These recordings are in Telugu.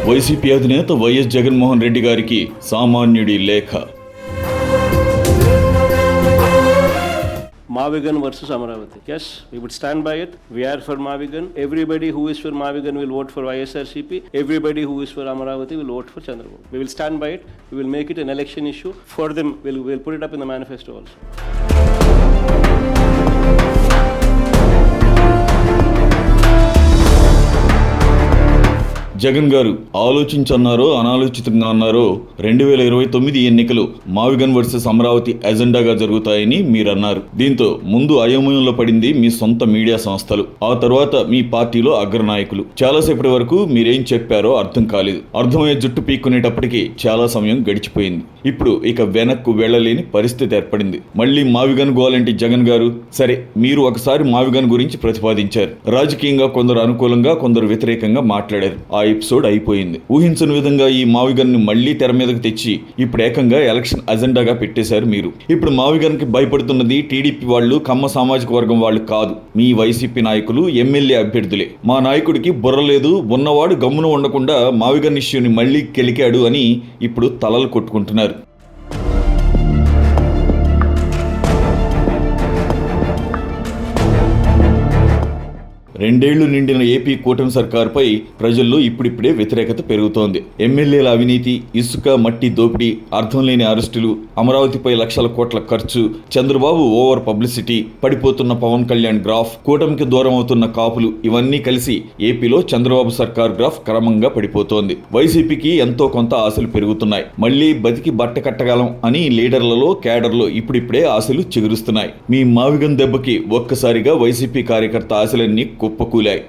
వైసీపీ అధినేత వైఎస్ జగన్మోహన్ రెడ్డి గారికి సామాన్యుడి లేఖ. Mavigan versus Amaravati. Yes, we would stand by it. We are for Mavigan. Everybody who is for Mavigan will vote for YSRCP. Everybody who is for Amaravati will vote for Chandrababu. We will stand by it. We will make it an election issue. For them, we'll put it up in the manifesto also. Jagan గారు ఆలోచించన్నారో అనాలోచితంగా అన్నారో 2029 ఎన్నికలు మావిగన్ వర్సెస్ అమరావతి ఎజెండాగా జరుగుతాయని మీరన్నారు. దీంతో ముందు అయోమయంలో పడింది మీ సొంత మీడియా సంస్థలు, ఆ తర్వాత మీ పార్టీలో అగ్రనాయకులు. చాలాసేపటి వరకు మీరేం చెప్పారో అర్థం కాలేదు. అర్థమయ్యే జుట్టు పీక్కునేటప్పటికీ చాలా సమయం గడిచిపోయింది. ఇప్పుడు ఇక వెనక్కు వెళ్లలేని పరిస్థితి ఏర్పడింది. మళ్ళీ మావిగన్ గోలంటి జగన్ గారు. సరే, మీరు ఒకసారి మావిగన్ గురించి ప్రతిపాదించారు. రాజకీయంగా కొందరు అనుకూలంగా, కొందరు వ్యతిరేకంగా మాట్లాడారు. ఆ ఎపిసోడ్ అయిపోయింది. ఊహించని విధంగా ఈ మావిగన్ ని మళ్లీ తెర మీదకు తెచ్చి ఇప్పుడు ఏకంగా ఎలక్షన్ అజెండాగా పెట్టేశారు మీరు. ఇప్పుడు మావిగన్ కి భయపడుతున్నది టీడీపీ వాళ్ళు, కమ్మ సామాజిక వర్గం వాళ్ళు కాదు, మీ వైసీపీ నాయకులు, ఎమ్మెల్యే అభ్యర్థులే. మా నాయకుడికి బుర్ర లేదు, ఉన్నవాడు గమ్మున ఉండకుండా మావిగన్ ఇష్యూని మళ్లీ కెలికాడు అని ఇప్పుడు తలలు కొట్టుకుంటున్నారు. 2 ఏళ్లు నిండిన ఏపీ కూటమి సర్కారుపై ప్రజల్లో ఇప్పుడిప్పుడే వ్యతిరేకత పెరుగుతోంది. ఎమ్మెల్యేల అవినీతి, ఇసుక మట్టి దోపిడీ, అర్థం లేని అరెస్టులు, అమరావతిపై లక్షల కోట్ల ఖర్చు, చంద్రబాబు ఓవర్ పబ్లిసిటీ, పడిపోతున్న పవన్ కళ్యాణ్ గ్రాఫ్, కూటమికి దూరం అవుతున్న కాపులు, ఇవన్నీ కలిసి ఏపీలో చంద్రబాబు సర్కార్ గ్రాఫ్ క్రమంగా పడిపోతోంది. వైసీపీకి ఎంతో కొంత ఆశలు పెరుగుతున్నాయి. మళ్లీ బతికి బట్ట కట్టగలం అని లీడర్లలో, కేడర్లో ఇప్పుడిప్పుడే ఆశలు చిగురుస్తున్నాయి. మీ మావిగన్ దెబ్బకి ఒక్కసారిగా వైసీపీ కార్యకర్త ఆశలన్నీ కుప్పకూలాయి.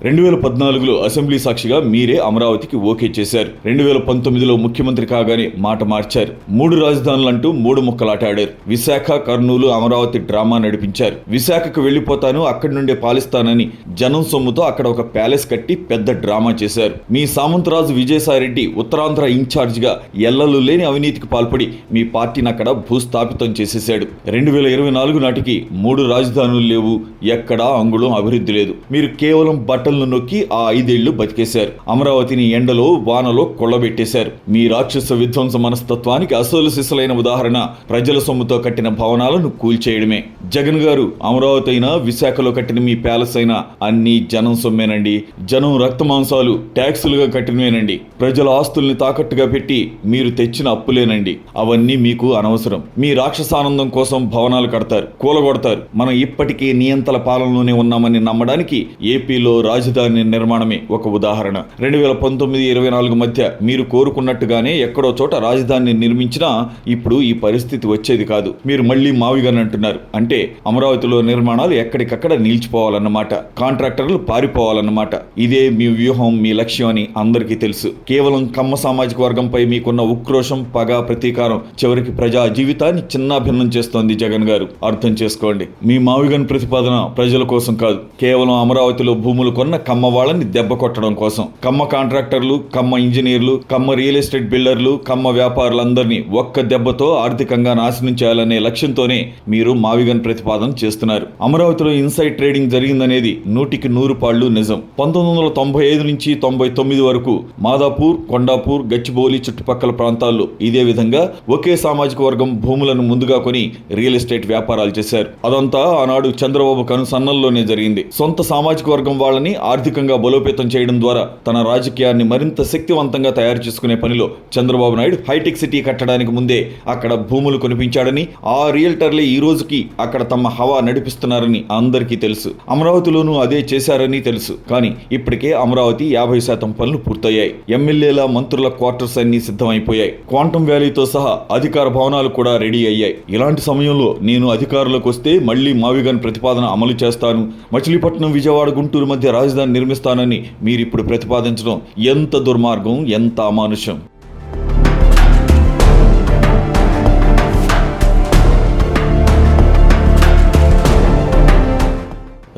2014లో అసెంబ్లీ సాక్షిగా మీరే అమరావతికి ఓకే చేశారు. 2019లో ముఖ్యమంత్రి కాగానే మాట మార్చారు. 3 రాజధానులంటూ 3 ముక్కలాట ఆడారు. విశాఖ, కర్నూలు, అమరావతి డ్రామా నడిపించారు. విశాఖకు వెళ్లిపోతాను, అక్కడి నుండే పాలిస్తానని జనం సొమ్ముతో అక్కడ ఒక ప్యాలెస్ కట్టి పెద్ద డ్రామా చేశారు. మీ సామంతరాజు విజయసాయిరెడ్డి ఉత్తరాంధ్ర ఇన్ఛార్జిగా ఎల్లలు లేని అవినీతికి పాల్పడి మీ పార్టీని అక్కడ భూస్థాపితం చేసేశాడు. 2024 నాటికి 3 రాజధానులు లేవు, ఎక్కడా అంగుళం అభివృద్ధి లేదు. మీరు కేవలం బట్టలను నొక్కి ఆ 5 ఏళ్లు బతికేశారు. అమరావతిని ఎండలో వానలో కొల్లబెట్టేశారు. మీ రాక్షస విధ్వంస మనస్తత్వానికి అసలు సిసలైన ఉదాహరణ ప్రజల సొమ్ముతో కట్టిన భవనాలను కూల్చేయడమే. జగన్ గారు, అమరావతి అయినా, విశాఖలో కట్టిన మీ ప్యాలెస్ అయినా అన్ని జనం సొమ్మేనండి. జనం రక్తమాంసాలు ట్యాక్సులుగా కట్టినవేనండి. ప్రజల ఆస్తుల్ని తాకట్టుగా పెట్టి మీరు తెచ్చిన అప్పులేనండి. అవన్నీ మీకు అనవసరం. మీ రాక్షసానందం కోసం భవనాలు కడతారు, కూలగొడతారు. మనం ఇప్పటికీ నియంతల పాలనలోనే ఉన్నామని నమ్మడానికి ఏపీలో రాజధాని నిర్మాణమే ఒక ఉదాహరణ. 2019-24 మధ్య మీరు కోరుకున్నట్టుగానే ఎక్కడో చోట రాజధానిని నిర్మించినా ఇప్పుడు ఈ పరిస్థితి వచ్చేది కాదు. మీరు మళ్లీ మావిగన్ అంటున్నారు. అంటే అమరావతిలో నిర్మాణాలు ఎక్కడికక్కడ నిలిచిపోవాలన్నమాట. కాంట్రాక్టర్లు పారిపోవాలన్నమాట. ఇదే మీ వ్యూహం, మీ లక్ష్యం అని అందరికీ తెలుసు. కేవలం కమ్మ సామాజిక వర్గంపై మీకున్న ఉక్రోషం, పగ, ప్రతీకారం చివరికి ప్రజా జీవితాన్ని చిన్నాభిన్నం చేస్తోంది. జగన్ గారు, అర్థం చేసుకోండి. మీ మావిగన్ ప్రతిపాదన ప్రజల కోసం కాదు, కేవలం అమరావతిలో భూములు కొన్న కమ్మ వాళ్ళని దెబ్బ కొట్టడం కోసం. కమ్మ కాంట్రాక్టర్లు, కమ్మ ఇంజనీర్లు, కమ్మ రియల్ ఎస్టేట్ బిల్డర్లు, కమ్మ వ్యాపారులందరినీ ఒక్క దెబ్బతో ఆర్థికంగా నాశనం చేయాలనే లక్ష్యంతోనే మీరు మావిగన్ ప్రతిపాదన చేస్తున్నారు. అమరావతిలో ఇన్సైడ్ ట్రేడింగ్ జరిగిందనేది 100% పాళ్ళు నిజం. 1995 నుంచి 99 వరకు మాదాపూర్, కొండాపూర్, గచ్చిబౌలి చుట్టుపక్కల ప్రాంతాల్లో ఇదే విధంగా ఒకే సామాజిక వర్గం భూములను ముందుగా కొని రియల్ ఎస్టేట్ వ్యాపారాలు చేశారు. అదంతా ఆనాడు చంద్రబాబు కనుసన్నల్లోనే జరిగింది. సొంత సామాజిక వర్గం వాళ్ళని ఆర్థికంగా బలోపేతం చేయడం ద్వారా తన రాజకీయాన్ని మరింత శక్తివంతంగా తయారు చేసుకునే పనిలో చంద్రబాబు నాయుడు హైటెక్ సిటీ కట్టడానికి ముందే అక్కడ భూములు కొనిపించాడని, ఆ రియల్టర్లే ఈ రోజుకి అక్కడ తమ హవా నడిపిస్తున్నారని అందరికీ తెలుసు. అమరావతిలోనూ అదే చేశారని తెలుసు. కానీ ఇప్పటికే అమరావతి 50% పనులు పూర్తయ్యాయి. ఎమ్మెల్యేల, మంత్రుల క్వార్టర్స్ అన్ని సిద్ధమైపోయాయి. క్వాంటమ్ వ్యాలీతో సహా అధికార భవనాలు కూడా రెడీ అయ్యాయి. ఇలాంటి సమయంలో నేను అధికారులకు వస్తే మళ్లీ మావిగన్ ప్రతిపాదన అమలు చేస్తాను, మచిలీపట్నం, విజయవాడ, గుంటూరు మధ్య రాజధాని నిర్మిస్తానని మీరిప్పుడు ప్రతిపాదించడం ఎంత దుర్మార్గం, ఎంత అమానుషం.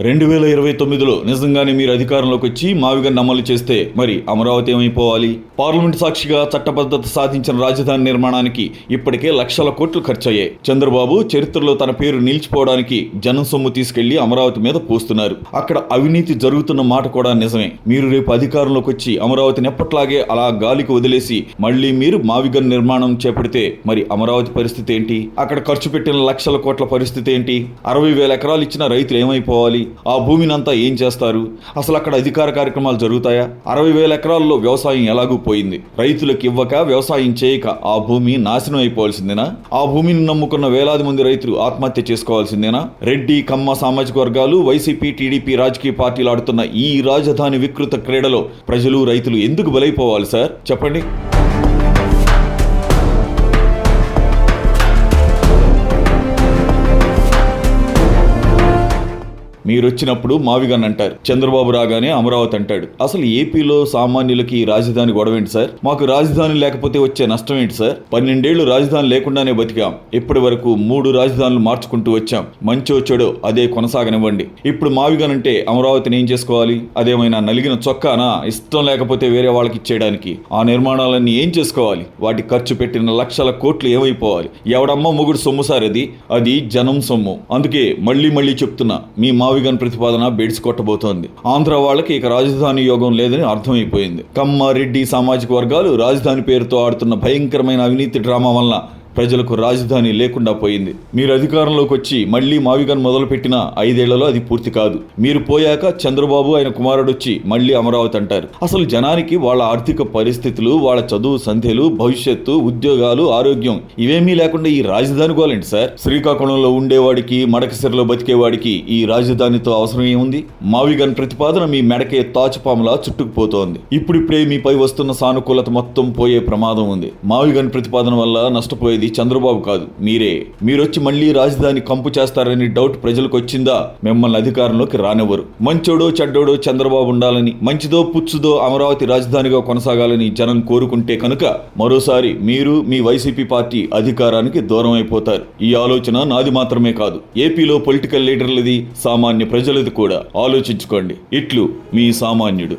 2029లో నిజంగానే మీరు అధికారంలోకి వచ్చి మావిగన్ అమలు చేస్తే మరి అమరావతి ఏమైపోవాలి? పార్లమెంట్ సాక్షిగా చట్టబద్ధత సాధించిన రాజధాని నిర్మాణానికి ఇప్పటికే లక్షల కోట్లు ఖర్చయ్యాయి. చంద్రబాబు చరిత్రలో తన పేరు నిలిచిపోవడానికి జనం సొమ్ము తీసుకెళ్లి అమరావతి మీద పోస్తున్నారు. అక్కడ అవినీతి జరుగుతున్న మాట కూడా నిజమే. మీరు రేపు అధికారంలోకి వచ్చి అమరావతిని ఎప్పట్లాగే అలా గాలికి వదిలేసి మళ్ళీ మీరు మావిగన్ నిర్మాణం చేపడితే మరి అమరావతి పరిస్థితి ఏంటి? అక్కడ ఖర్చు పెట్టిన లక్షల కోట్ల పరిస్థితి ఏంటి? 60,000 ఎకరాలు ఇచ్చిన రైతులు ఏమైపోవాలి? ఆ భూమిని అంతా ఏం చేస్తారు? అసలు అక్కడ అధికార కార్యక్రమాలు జరుగుతాయా? 60,000 ఎకరాల్లో వ్యవసాయం ఎలాగూ పోయింది. రైతులకు ఇవ్వక వ్యవసాయం చేయక ఆ భూమి నాశనం అయిపోవాల్సిందేనా? ఆ భూమిని నమ్ముకున్న వేలాది మంది రైతులు ఆత్మహత్య చేసుకోవాల్సిందేనా? రెడ్డి కమ్మ సామాజిక వర్గాలు, వైసీపీ టీడీపీ రాజకీయ పార్టీలు ఆడుతున్న ఈ రాజధాని వికృత క్రీడలో ప్రజలు రైతులు ఎందుకు బలైపోవాలి సార్? చెప్పండి. మీరొచ్చినప్పుడు మావిగన్ అంటారు, చంద్రబాబు రాగానే అమరావతి అంటాడు. అసలు ఏపీలో సామాన్యులకి ఈ రాజధాని గొడవ ఏంటి సార్? మాకు రాజధాని లేకపోతే వచ్చే నష్టం ఏంటి సార్? 12 ఏళ్లు రాజధాని లేకుండానే బతికాం. ఇప్పటి వరకు 3 రాజధానులు మార్చుకుంటూ వచ్చాం. మంచో చెడో అదే కొనసాగనివ్వండి. ఇప్పుడు మావిగన్ అంటే అమరావతిని ఏం చేసుకోవాలి? అదేమైనా నలిగిన చొక్కానా? ఇష్టం లేకపోతే వేరే వాళ్ళకి ఇచ్చేయడానికి? ఆ నిర్మాణాలన్నీ ఏం చేసుకోవాలి? వాటి ఖర్చు పెట్టిన లక్షల కోట్లు ఏమైపోవాలి? ఎవడమ్మ మొగుడు సొమ్ము సార్ అది జనం సొమ్ము. అందుకే మళ్ళీ చెప్తున్నా, మీ మావిగన్ ప్రతిపాదన బెడిసి కొట్టబోతోంది. ఆంధ్ర వాళ్ళకి ఇక రాజధాని యోగం లేదని అర్థమైపోయింది. కమ్మ రెడ్డి సామాజిక వర్గాలు రాజధాని పేరుతో ఆడుతున్న భయంకరమైన అవినీతి డ్రామా వల్ల ప్రజలకు రాజధాని లేకుండా పోయింది. మీరు అధికారంలోకి వచ్చి మళ్లీ మావిగన్ మొదలుపెట్టిన 5 ఏళ్లలో అది పూర్తి కాదు. మీరు పోయాక చంద్రబాబు ఆయన కుమారుడు వచ్చి మళ్లీ అమరావతి అంటారు. అసలు జనానికి వాళ్ళ ఆర్థిక పరిస్థితులు, వాళ్ళ చదువు సంధ్యలు, భవిష్యత్తు, ఉద్యోగాలు, ఆరోగ్యం ఇవేమీ లేకుండా ఈ రాజధాని గోలేంటి సార్? శ్రీకాకుళంలో ఉండేవాడికి, మడకసిరలో బతికేవాడికి ఈ రాజధానితో అవసరం ఏముంది? మావిగన్ ప్రతిపాదన మీ మెడకే తాచుపాములా చుట్టుకుపోతోంది. ఇప్పుడిప్పుడే మీపై వస్తున్న సానుకూలత మొత్తం పోయే ప్రమాదం ఉంది. మావిగన్ ప్రతిపాదన వల్ల నష్టపోయేది చంద్రబాబు కాదు, మీరొచ్చి మళ్లీ రాజధాని కంపు చేస్తారని డౌట్ ప్రజలకు వచ్చిందా? మిమ్మల్ని అధికారంలోకి రానివ్వరు. మంచోడో చెడ్డోడో చంద్రబాబు ఉండాలని, మంచిదో పుచ్చుదో అమరావతి రాజధానిగా కొనసాగాలని జనం కోరుకుంటే కనుక మరోసారి మీరు, మీ వైసీపీ పార్టీ అధికారానికి దూరం అయిపోతారు. ఈ ఆలోచన నాది మాత్రమే కాదు, ఏపీలో పొలిటికల్ లీడర్లది, సామాన్య ప్రజలది కూడా. ఆలోచించుకోండి. ఇట్లు మీ సామాన్యుడు.